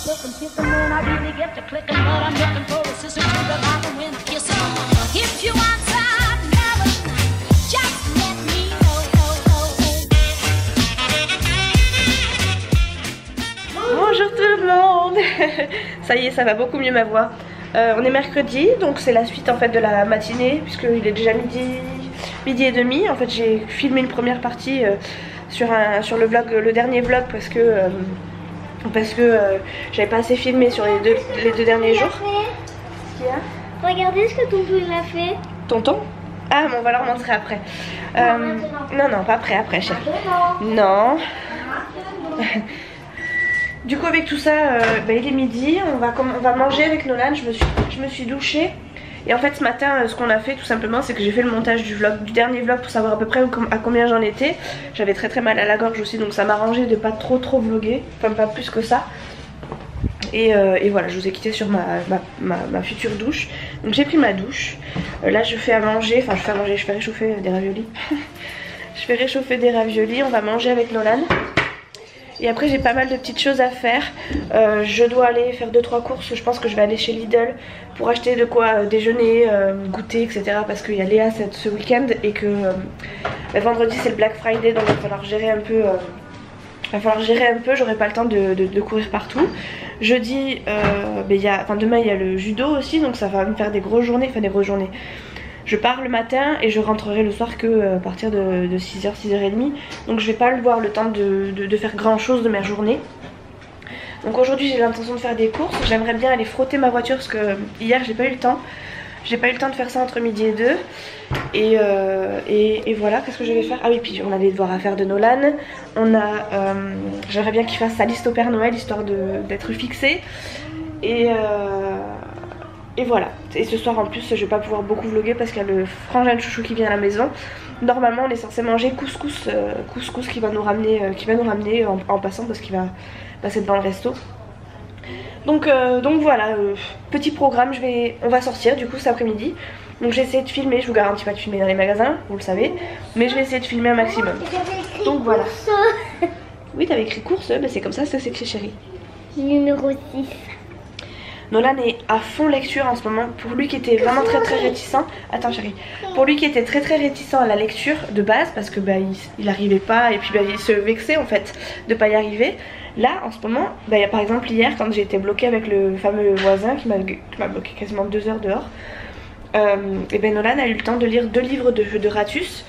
Bonjour tout le monde. Ça y est, ça va beaucoup mieux ma voix. On est mercredi, donc c'est la suite en fait de la matinée, puisqu'il est déjà midi et demi. En fait j'ai filmé une première partie sur le vlog, le dernier vlog, parce que j'avais pas assez filmé sur les deux derniers jours. Qu'est-ce qu'il y a? Regardez ce que tonton il a fait. Tonton? Ah mais on va leur montrer après. Non, pas après chérie. Non. Du coup avec tout ça, il est midi, on va manger avec Nolan. Je me suis douchée. Et en fait ce matin ce qu'on a fait tout simplement, c'est que j'ai fait le montage du dernier vlog pour savoir à peu près à combien j'en étais. J'avais très mal à la gorge aussi, donc ça m'a arrangé de pas trop vlogger, enfin pas plus que ça. Et voilà, je vous ai quitté sur ma future douche. Donc j'ai pris ma douche. Là je fais à manger, je fais réchauffer des raviolis. Je fais réchauffer des raviolis, on va manger avec Nolan. Et après j'ai pas mal de petites choses à faire. Je dois aller faire 2-3 courses. Je pense que je vais aller chez Lidl pour acheter de quoi déjeuner, goûter, etc. Parce qu'il y a Léa ce week-end et que vendredi c'est le Black Friday, donc il va falloir gérer un peu. J'aurai pas le temps de courir partout. Jeudi, demain il y a le judo aussi, donc ça va me faire des grosses journées. Je pars le matin et je rentrerai le soir que à partir de 6h, 6h30. Donc je vais pas avoir le temps de faire grand chose de ma journée. Donc aujourd'hui j'ai l'intention de faire des courses. J'aimerais bien aller frotter ma voiture parce que hier j'ai pas eu le temps. J'ai pas eu le temps de faire ça entre midi et 2. Et voilà, qu'est-ce que je vais faire? Ah oui, puis on a des devoirs à faire de Nolan. J'aimerais bien qu'il fasse sa liste au Père Noël, histoire d'être fixé. Et voilà. Et ce soir en plus je vais pas pouvoir beaucoup vlogger parce qu'il y a le frangin de chouchou qui vient à la maison. Normalement on est censé manger couscous qui va nous ramener en passant, parce qu'il va passer devant le resto. Donc voilà, petit programme, on va sortir du coup cet après-midi. Donc j'ai essayé de filmer, je vous garantis pas de filmer dans les magasins, vous le savez, mais je vais essayer de filmer un maximum. Donc voilà. Oui, t'avais écrit course, c'est comme ça, c'est écrit chérie. Numéro 6. Nolan est à fond lecture en ce moment. Pour lui qui était vraiment très réticent. Attends chérie. Pour lui qui était très réticent à la lecture de base, parce que il arrivait pas, et puis il se vexait en fait de pas y arriver. Là en ce moment, par exemple hier quand j'ai été bloquée avec le fameux voisin qui m'a bloqué quasiment 2 heures dehors, et Nolan a eu le temps de lire 2 livres de Ratus.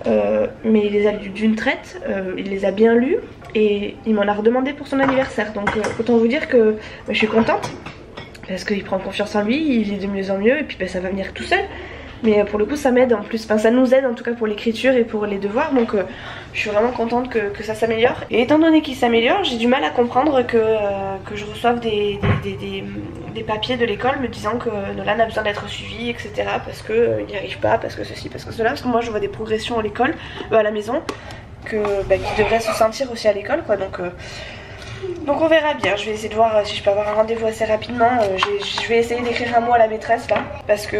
Mais il les a lus d'une traite, il les a bien lus et il m'en a redemandé pour son anniversaire. Donc autant vous dire que je suis contente, parce qu'il prend confiance en lui, il est de mieux en mieux, et puis ça va venir tout seul. Mais pour le coup ça m'aide en plus, ça nous aide en tout cas pour l'écriture et pour les devoirs. Donc je suis vraiment contente que ça s'améliore. Et étant donné qu'il s'améliore, j'ai du mal à comprendre que je reçoive des papiers de l'école me disant que Nolan a besoin d'être suivi, etc. Parce qu'il n'y arrive pas, parce que ceci, parce que cela. Parce que moi je vois des progressions à l'école, à la maison, qu'il devrait se sentir aussi à l'école, quoi. Donc on verra bien, je vais essayer de voir si je peux avoir un rendez-vous assez rapidement. Je vais essayer d'écrire un mot à la maîtresse là, parce que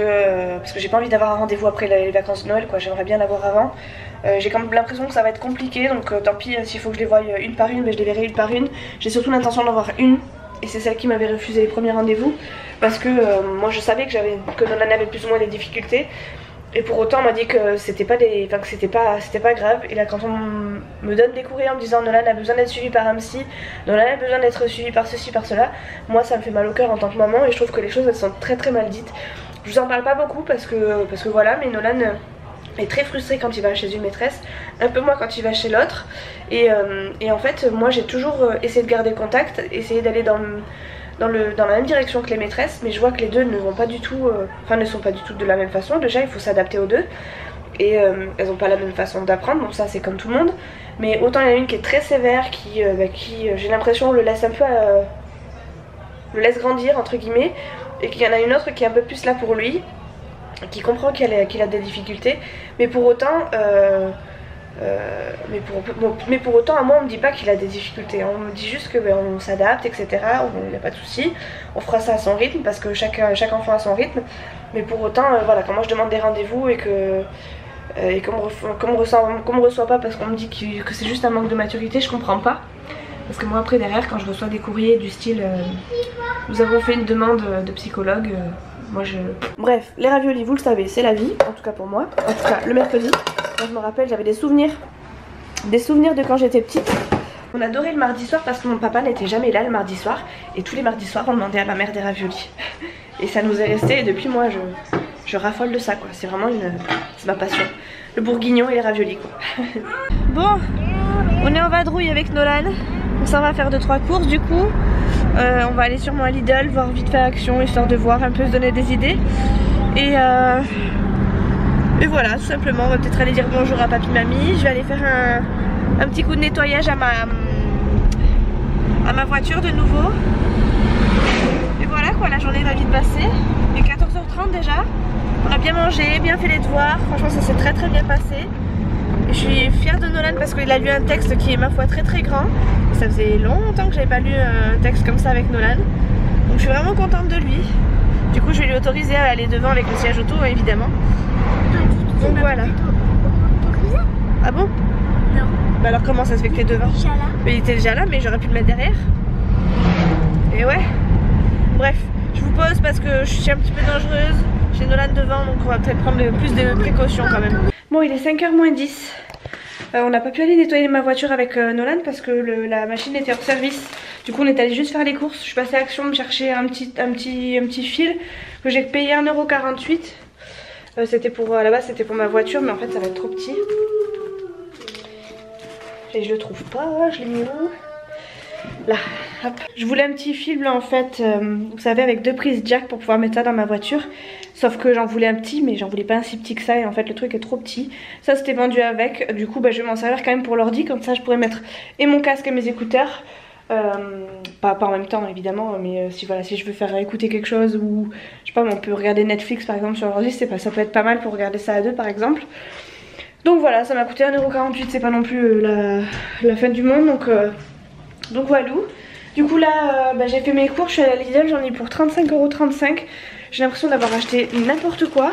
j'ai pas envie d'avoir un rendez-vous après les vacances de Noël, quoi. J'aimerais bien l'avoir avant. J'ai quand même l'impression que ça va être compliqué, donc tant pis, s'il faut que je les voie une par une, je les verrai une par une. J'ai surtout l'intention d'en voir une, et c'est celle qui m'avait refusé les premiers rendez-vous, parce que moi je savais que Nolan avait plus ou moins des difficultés. Et pour autant on m'a dit que c'était pas grave. Et là quand on me donne des courriers en me disant Nolan a besoin d'être suivi par un psy, Nolan a besoin d'être suivi par ceci, par cela, moi ça me fait mal au cœur en tant que maman, et je trouve que les choses elles sont très mal dites. Je vous en parle pas beaucoup parce que voilà, mais Nolan est très frustré quand il va chez une maîtresse, un peu moins quand il va chez l'autre. Et en fait moi j'ai toujours essayé de garder contact, essayé d'aller dans la même direction que les maîtresses, mais je vois que les deux ne vont pas du tout, ne sont pas du tout de la même façon. Déjà il faut s'adapter aux deux, et elles n'ont pas la même façon d'apprendre, bon ça c'est comme tout le monde. Mais autant il y en a une qui est très sévère, qui j'ai l'impression le laisse un peu le laisse grandir entre guillemets, et qu'il y en a une autre qui est un peu plus là pour lui, qui comprend qu'il a des difficultés, mais pour autant mais pour autant à moi on me dit pas qu'il a des difficultés, on me dit juste que on s'adapte, etc. Il n'y a pas de souci, on fera ça à son rythme, parce que chaque enfant a son rythme. Mais pour autant voilà, quand moi je demande des rendez-vous et qu'on me reçoit pas parce qu'on me dit que c'est juste un manque de maturité, je comprends pas. Parce que moi après derrière quand je reçois des courriers du style nous avons fait une demande de psychologue, moi je... Bref, les raviolis vous le savez c'est la vie, en tout cas pour moi. En tout cas le mercredi, moi je me rappelle j'avais des souvenirs de quand j'étais petite. On adorait le mardi soir parce que mon papa n'était jamais là le mardi soir. Et tous les mardis soirs on demandait à ma mère des raviolis. Et ça nous est resté et depuis moi je raffole de ça quoi. C'est vraiment c'est ma passion. Le bourguignon et les raviolis quoi. Bon, on est en vadrouille avec Nolan. On s'en va faire 2-3 courses du coup. On va aller sûrement à Lidl, voir vite fait Action, histoire de voir un peu, se donner des idées. Et voilà, tout simplement, on va peut-être aller dire bonjour à papy mamie. Je vais aller faire un petit coup de nettoyage à ma voiture de nouveau. Et voilà quoi, la journée va vite passer. Il est 14h30 déjà. On a bien mangé, bien fait les devoirs. Franchement ça s'est très bien passé. Et je suis fière de Nolan parce qu'il a lu un texte qui est ma foi très grand. Ça faisait longtemps que j'avais pas lu un texte comme ça avec Nolan. Donc je suis vraiment contente de lui. Du coup je vais lui autoriser à aller devant avec le siège auto évidemment. Donc voilà. Ah bon? Non. Bah alors comment ça se fait que t'es devant? Mais il était déjà là mais j'aurais pu le mettre derrière. Et ouais. Bref, je vous pose parce que je suis un petit peu dangereuse. J'ai Nolan devant donc on va peut-être prendre plus de précautions quand même. Bon il est 5h moins 10. On n'a pas pu aller nettoyer ma voiture avec Nolan parce que la machine était hors service. Du coup on est allé juste faire les courses. Je suis passée à Action me chercher un petit fil que j'ai payé 1,48 €. C'était pour, à la base c'était pour ma voiture mais en fait ça va être trop petit. Et je le trouve pas, je l'ai mis où? Là, hop. Je voulais un petit fil en fait, vous savez avec 2 prises jack pour pouvoir mettre ça dans ma voiture. Sauf que j'en voulais un petit mais j'en voulais pas un si petit que ça et en fait le truc est trop petit. Ça c'était vendu avec, du coup bah, je vais m'en servir quand même pour l'ordi. Comme ça je pourrais mettre et mon casque et mes écouteurs. Pas en même temps évidemment mais si je veux faire écouter quelque chose ou je sais pas on peut regarder Netflix par exemple sur l'ordi, ça peut être pas mal pour regarder ça à deux par exemple. Donc voilà, ça m'a coûté 1,48 €, c'est pas non plus la fin du monde donc voilà. Du coup là j'ai fait mes courses, je suis allée à Lidl, j'en ai pour 35,35 €. J'ai l'impression d'avoir acheté n'importe quoi.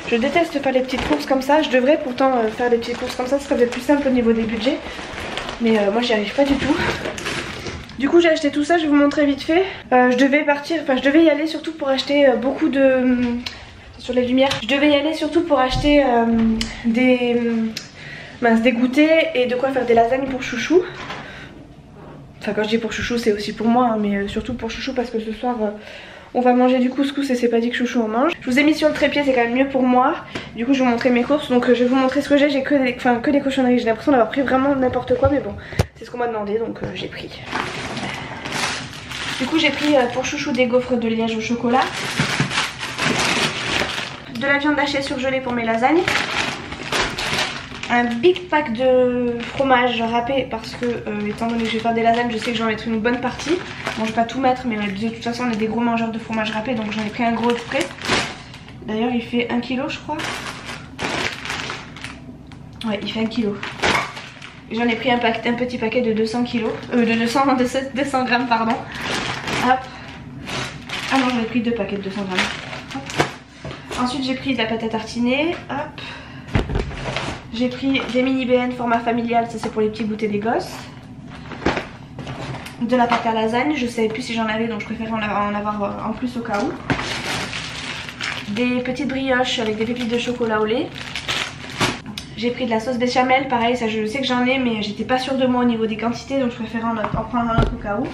Je déteste faire les petites courses comme ça. Je devrais pourtant faire des petites courses comme ça, ce serait peut-être plus simple au niveau des budgets. Mais moi j'y arrive pas du tout. Du coup j'ai acheté tout ça, je vais vous montrer vite fait. Je devais y aller surtout pour acheter beaucoup de... sur les lumières. Je devais y aller surtout pour acheter des goûters et de quoi faire des lasagnes pour Chouchou. Enfin quand je dis pour Chouchou c'est aussi pour moi hein, mais surtout pour Chouchou parce que ce soir on va manger du couscous et c'est pas dit que Chouchou en mange. Je vous ai mis sur le trépied, c'est quand même mieux pour moi. Du coup je vais vous montrer mes courses, donc je vais vous montrer ce que j'ai que des cochonneries. J'ai l'impression d'avoir pris vraiment n'importe quoi mais bon c'est ce qu'on m'a demandé donc j'ai pris. Du coup j'ai pris pour Chouchou des gaufres de Liège au chocolat, de la viande hachée surgelée pour mes lasagnes, un big pack de fromage râpé parce que étant donné que je vais faire des lasagnes je sais que j'en mettrai une bonne partie. Bon je vais pas tout mettre mais de toute façon on est des gros mangeurs de fromage râpé donc j'en ai pris un gros exprès. D'ailleurs il fait 1 kg je crois. Ouais il fait 1 kg. J'en ai pris un petit paquet de 200 grammes pardon. Hop. Ah non j'en ai pris 2 paquets de 200 grammes. Hop. Ensuite j'ai pris de la pâte à tartiner. Hop. J'ai pris des mini BN format familial, ça c'est pour les petits goûters des gosses. De la pâte à lasagne, je savais plus si j'en avais donc je préférais en avoir en plus au cas où. Des petites brioches avec des pépites de chocolat au lait. J'ai pris de la sauce béchamel, pareil ça je sais que j'en ai mais j'étais pas sûre de moi au niveau des quantités donc je préférais en prendre un autre au cas où.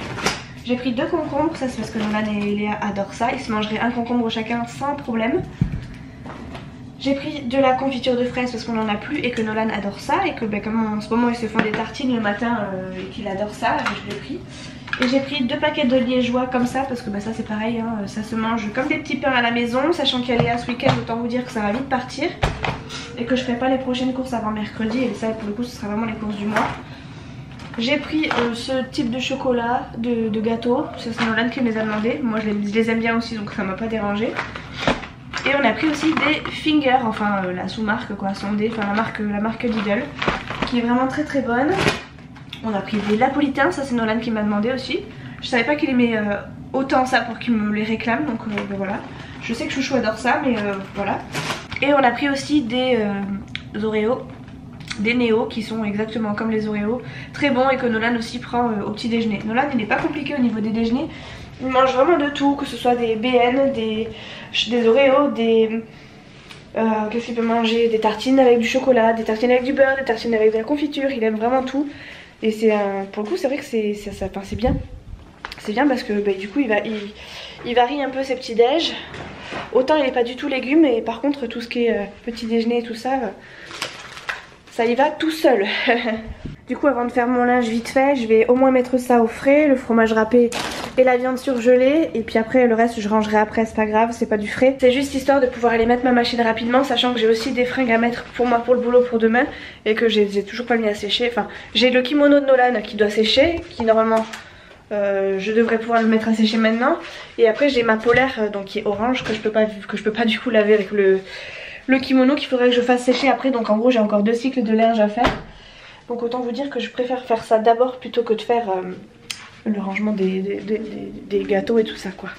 J'ai pris 2 concombres, ça c'est parce que Nolan et Léa adorent ça, ils se mangeraient un concombre chacun sans problème. J'ai pris de la confiture de fraises parce qu'on en a plus et que Nolan adore ça et que comme en ce moment ils se font des tartines le matin et qu'il adore ça, je l'ai pris. Et j'ai pris 2 paquets de liégeois comme ça parce que ça c'est pareil, hein, ça se mange comme des petits pains à la maison, sachant qu'il y a Léa ce week-end, autant vous dire que ça va vite partir et que je ferai pas les prochaines courses avant mercredi et ça pour le coup ce sera vraiment les courses du mois. J'ai pris ce type de chocolat, de gâteau, ça c'est Nolan qui me les a demandé, moi je les aime bien aussi donc ça m'a pas dérangé. Et on a pris aussi des fingers, enfin la sous-marque quoi, sondée, enfin la marque Lidl, qui est vraiment très bonne. On a pris des napolitains, ça c'est Nolan qui m'a demandé aussi. Je savais pas qu'il aimait autant ça pour qu'il me les réclame, donc ben voilà. Je sais que Chouchou adore ça, mais voilà. Et on a pris aussi des Oreos des Néo qui sont exactement comme les Oreos, très bons et que Nolan aussi prend au petit déjeuner. Nolan il n'est pas compliqué au niveau des déjeuners, il mange vraiment de tout, que ce soit des BN, des Oreos, des... qu'est-ce qu'il peut manger? Des tartines avec du chocolat, des tartines avec du beurre, des tartines avec de la confiture, il aime vraiment tout. Et c'est pour le coup c'est vrai que c'est bien. C'est bien parce que bah, du coup il varie un peu ses petits déj. Autant il n'est pas du tout légumes et par contre tout ce qui est petit déjeuner et tout ça, ça y va tout seul. Du coup avant de faire mon linge vite fait, je vais au moins mettre ça au frais, le fromage râpé et la viande surgelée. Et puis après le reste je rangerai après, c'est pas grave, c'est pas du frais. C'est juste histoire de pouvoir aller mettre ma machine rapidement, sachant que j'ai aussi des fringues à mettre pour moi pour le boulot pour demain. Et que j'ai toujours pas mis à sécher. Enfin j'ai le kimono de Nolan qui doit sécher, qui normalement... je devrais pouvoir le mettre à sécher maintenant. Et après j'ai ma polaire donc qui est orange que je peux pas du coup laver avec le kimono qu'il faudrait que je fasse sécher après. Donc en gros j'ai encore 2 cycles de linge à faire. Donc autant vous dire que je préfère faire ça d'abord plutôt que de faire le rangement des gâteaux et tout ça quoi.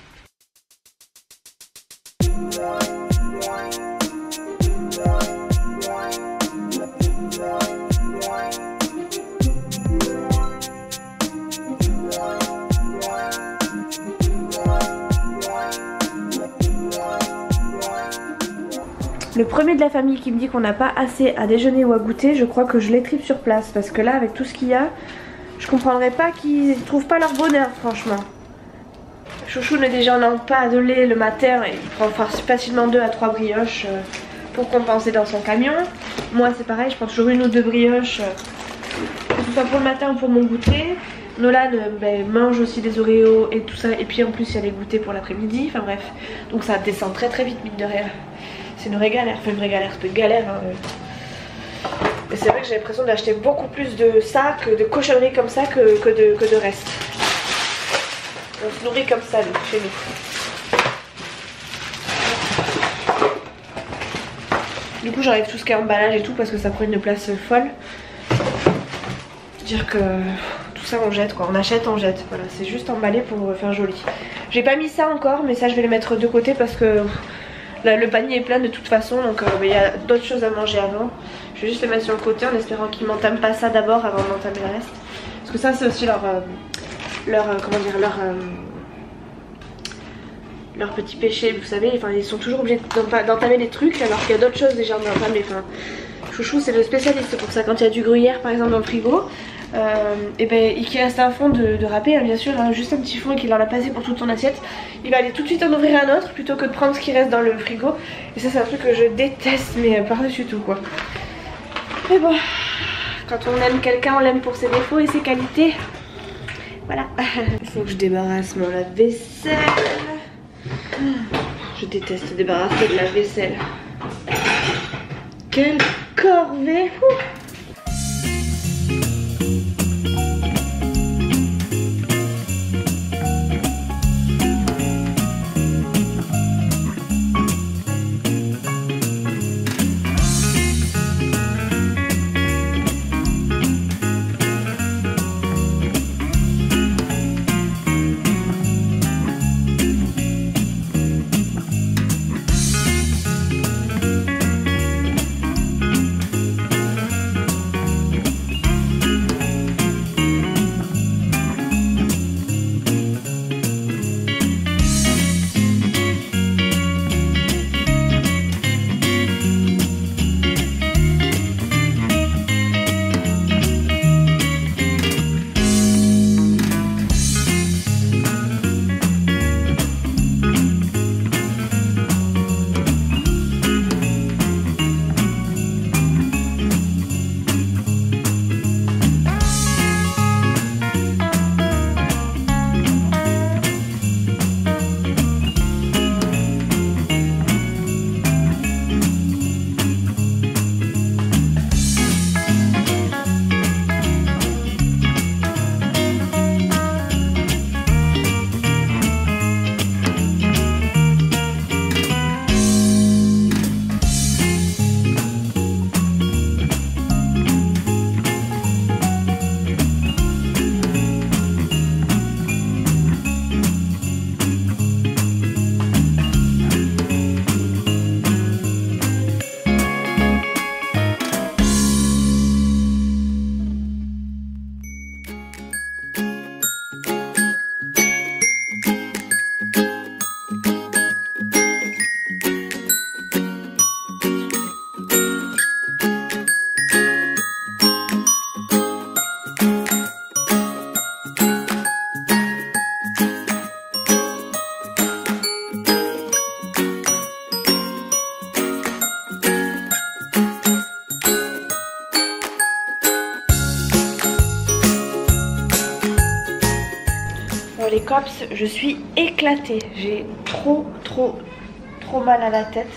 Le premier de la famille qui me dit qu'on n'a pas assez à déjeuner ou à goûter, je crois que je l'étripe sur place. Parce que là, avec tout ce qu'il y a, je comprendrais pas qu'ils trouvent pas leur bonheur, franchement. Chouchou ne déjeune pas de lait le matin, il prend facilement 2 à 3 brioches pour compenser dans son camion. Moi, c'est pareil, je prends toujours 1 ou 2 brioches, que ce soit pour le matin ou pour mon goûter. Nolan mange aussi des Oreos et tout ça, et puis en plus il y a les goûters pour l'après-midi, enfin bref. Donc ça descend très très vite, mine de rien. C'est une vraie galère, enfin une vraie galère, c'est pas une galère hein. Et c'est vrai que j'ai l'impression d'acheter beaucoup plus de ça, que de cochonneries comme ça, que de reste. On se nourrit comme ça nous, chez nous. Du coup j'enlève tout ce qui est emballage et tout parce que ça prend une place folle. Dire que tout ça on jette quoi, on achète, on jette. Voilà, c'est juste emballé pour faire joli. J'ai pas mis ça encore mais ça je vais les mettre de côté parce que... Là, le panier est plein de toute façon donc il y a d'autres choses à manger avant. Je vais juste les mettre sur le côté en espérant qu'ils m'entament pas ça d'abord avant d'entamer le reste. Parce que ça c'est aussi leur petit péché, vous savez. Enfin ils sont toujours obligés d'entamer des trucs alors qu'il y a d'autres choses déjà d'entamer. Enfin, Chouchou c'est le spécialiste pour ça. Quand il y a du gruyère par exemple dans le frigo, et ben il reste un fond de râpé hein, bien sûr hein, juste un petit fond et qu'il en a passé pour toute son assiette, il va aller tout de suite en ouvrir un autre plutôt que de prendre ce qui reste dans le frigo. Et ça c'est un truc que je déteste mais par-dessus tout quoi. Mais bon, quand on aime quelqu'un on l'aime pour ses défauts et ses qualités. Voilà. Il faut que je débarrasse mon lave-vaisselle. Je déteste débarrasser de la vaisselle. Quelle corvée. cops, je suis éclatée. J'ai trop mal à la tête.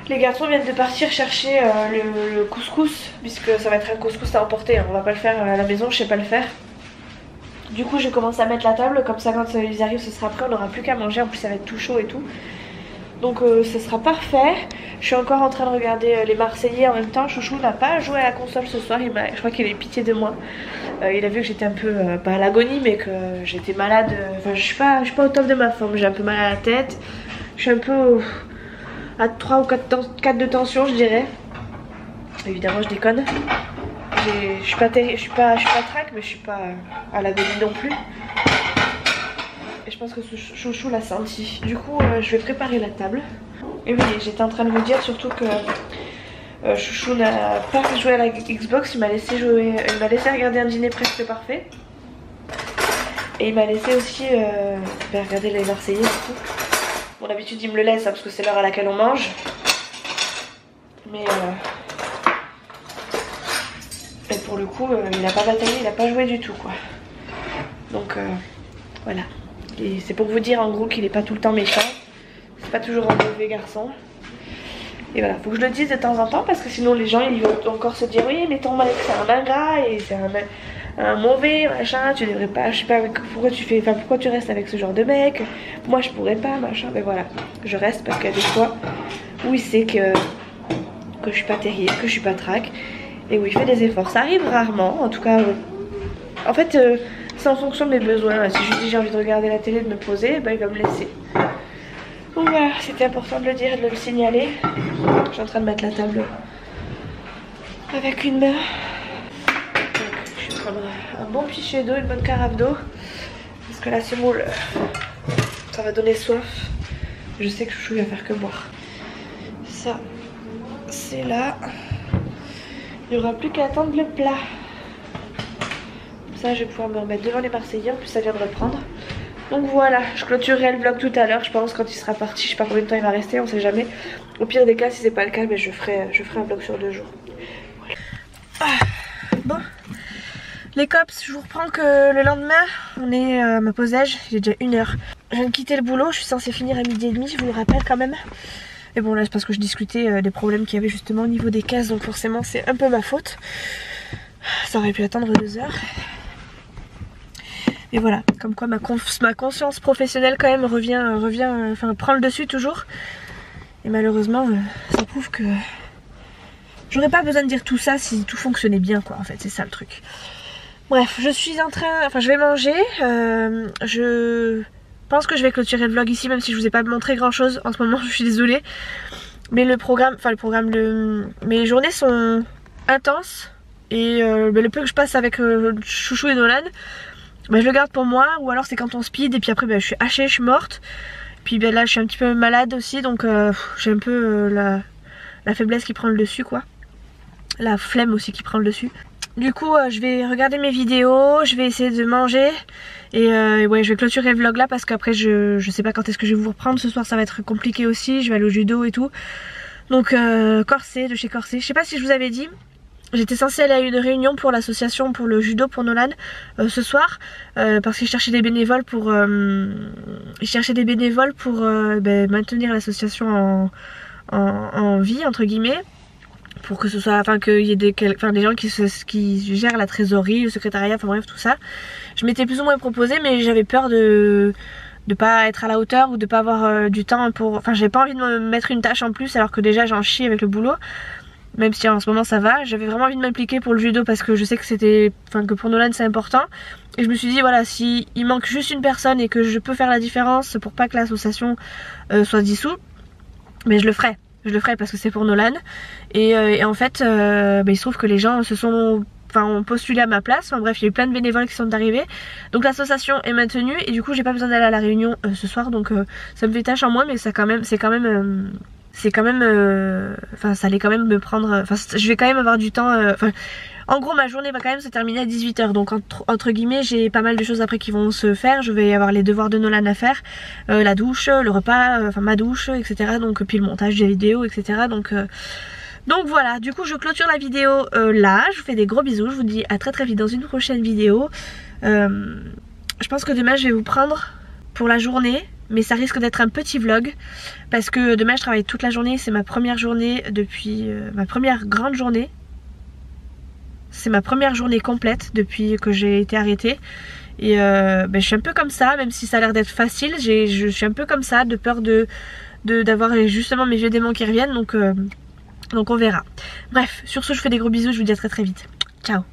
Les garçons viennent de partir chercher le couscous, puisque ça va être un couscous à emporter. On va pas le faire à la maison, je sais pas le faire. Du coup je commence à mettre la table, comme ça quand ils arrivent ce sera prêt, on n'aura plus qu'à manger. En plus ça va être tout chaud et tout. Donc ce sera parfait. Je suis encore en train de regarder les Marseillais en même temps. Chouchou n'a pas joué à la console ce soir, je crois qu'il a eu pitié de moi. Il a vu que j'étais un peu, pas à l'agonie, mais que j'étais malade. Enfin je suis pas au top de ma forme, j'ai un peu mal à la tête. Je suis un peu à 3 ou 4 de tension je dirais. Évidemment je déconne. Je suis pas trac, mais je suis pas à l'agonie non plus. Et je pense que ce chouchou l'a senti. Du coup je vais préparer la table. Et oui, j'étais en train de vous dire surtout que chouchou n'a pas joué à la Xbox. Il m'a laissé regarder un dîner presque parfait. Et il m'a laissé aussi regarder les Marseillais du coup. Bon d'habitude il me le laisse hein, parce que c'est l'heure à laquelle on mange. Mais et pour le coup il n'a pas bataillé, il n'a pas joué du tout quoi. Donc voilà. Et c'est pour vous dire en gros qu'il n'est pas tout le temps méchant. C'est pas toujours un mauvais garçon. Et voilà, faut que je le dise de temps en temps parce que sinon les gens ils vont encore se dire oui mais ton mec c'est un ingrat et c'est un mauvais machin, tu devrais pas, je sais pas pourquoi tu restes avec ce genre de mec, moi je pourrais pas machin. Mais voilà, je reste parce qu'il y a des fois où il sait que je suis pas terrible, que je suis pas trac et où il fait des efforts. Ça arrive rarement, en tout cas en fait c'est en fonction de mes besoins. Si je lui dis j'ai envie de regarder la télé, de me poser, ben, il va me laisser. Donc voilà, c'était important de le dire et de le signaler. Je suis en train de mettre la table avec une main. Donc, je vais prendre un bon pichet d'eau, une bonne carafe d'eau. Parce que la semoule, ça va donner soif. Je sais que chouchou va faire que boire. Ça, c'est là. Il n'y aura plus qu'à attendre le plat. Ça, je vais pouvoir me remettre devant les Marseillais. En plus, ça vient de reprendre. Donc voilà, je clôturerai le vlog tout à l'heure, je pense, quand il sera parti. Je sais pas combien de temps il va rester, on sait jamais. Au pire des cas, si c'est pas le cas, mais je ferai un vlog sur 2 jours. Voilà. Ah, bon, les cops, je vous reprends que le lendemain, on est à ma pause âge, il est déjà 1h. Je viens de quitter le boulot, je suis censée finir à 12h30, je vous le rappelle quand même. Et bon là c'est parce que je discutais des problèmes qu'il y avait justement au niveau des cases, donc forcément c'est un peu ma faute. Ça aurait pu attendre 2 heures. Et voilà, comme quoi ma conscience professionnelle quand même prend le dessus toujours. Et malheureusement, ça prouve que j'aurais pas besoin de dire tout ça si tout fonctionnait bien quoi, en fait, c'est ça le truc. Bref, je vais manger, je pense que je vais clôturer le vlog ici même si je vous ai pas montré grand chose en ce moment, je suis désolée. Mais mes journées sont intenses et le peu que je passe avec Chouchou et Nolan, je le garde pour moi, ou alors c'est quand on speed et puis après je suis hachée, je suis morte. Puis là je suis un petit peu malade aussi, donc j'ai un peu la faiblesse qui prend le dessus quoi. La flemme aussi qui prend le dessus. Du coup je vais regarder mes vidéos, je vais essayer de manger. Et ouais, je vais clôturer le vlog là parce qu'après je sais pas quand est-ce que je vais vous reprendre. Ce soir ça va être compliqué aussi, je vais aller au judo et tout. Donc Corset, de chez Corset, je sais pas si je vous avais dit. J'étais censée aller à une réunion pour l'association pour le judo pour Nolan ce soir parce qu'ils cherchaient des bénévoles pour maintenir l'association en vie entre guillemets, pour que ce soit, enfin qu'il y ait des gens qui gèrent la trésorerie, le secrétariat, enfin bref tout ça. Je m'étais plus ou moins proposée mais j'avais peur de pas être à la hauteur ou de pas avoir du temps pour, enfin j'avais pas envie de me mettre une tâche en plus alors que déjà j'en chie avec le boulot. Même si en ce moment ça va, j'avais vraiment envie de m'impliquer pour le judo parce que je sais que pour Nolan c'est important. Et je me suis dit voilà, si il manque juste une personne et que je peux faire la différence pour pas que l'association soit dissoute, mais je le ferai parce que c'est pour Nolan. Et en fait il se trouve que les gens ont postulé à ma place. Enfin bref, il y a eu plein de bénévoles qui sont arrivés. Donc l'association est maintenue et du coup j'ai pas besoin d'aller à la réunion ce soir. Donc ça me fait tâche en moins, mais ça allait quand même me prendre, je vais quand même avoir du temps, en gros ma journée va quand même se terminer à 18h, donc entre guillemets j'ai pas mal de choses après qui vont se faire. Je vais avoir les devoirs de Nolan à faire, la douche, le repas, ma douche, etc. Donc puis le montage des vidéos, etc. Donc voilà, du coup je clôture la vidéo là, je vous fais des gros bisous, je vous dis à très vite dans une prochaine vidéo. Je Je pense que demain je vais vous prendre pour la journée, mais ça risque d'être un petit vlog parce que demain je travaille toute la journée. C'est ma première journée depuis ma première grande journée. C'est ma première journée complète depuis que j'ai été arrêtée. Et je suis un peu comme ça, même si ça a l'air d'être facile. Je suis un peu comme ça, de peur d'avoir justement mes vieux démons qui reviennent. Donc on verra. Bref, sur ce je vous fais des gros bisous, je vous dis à très très vite. Ciao.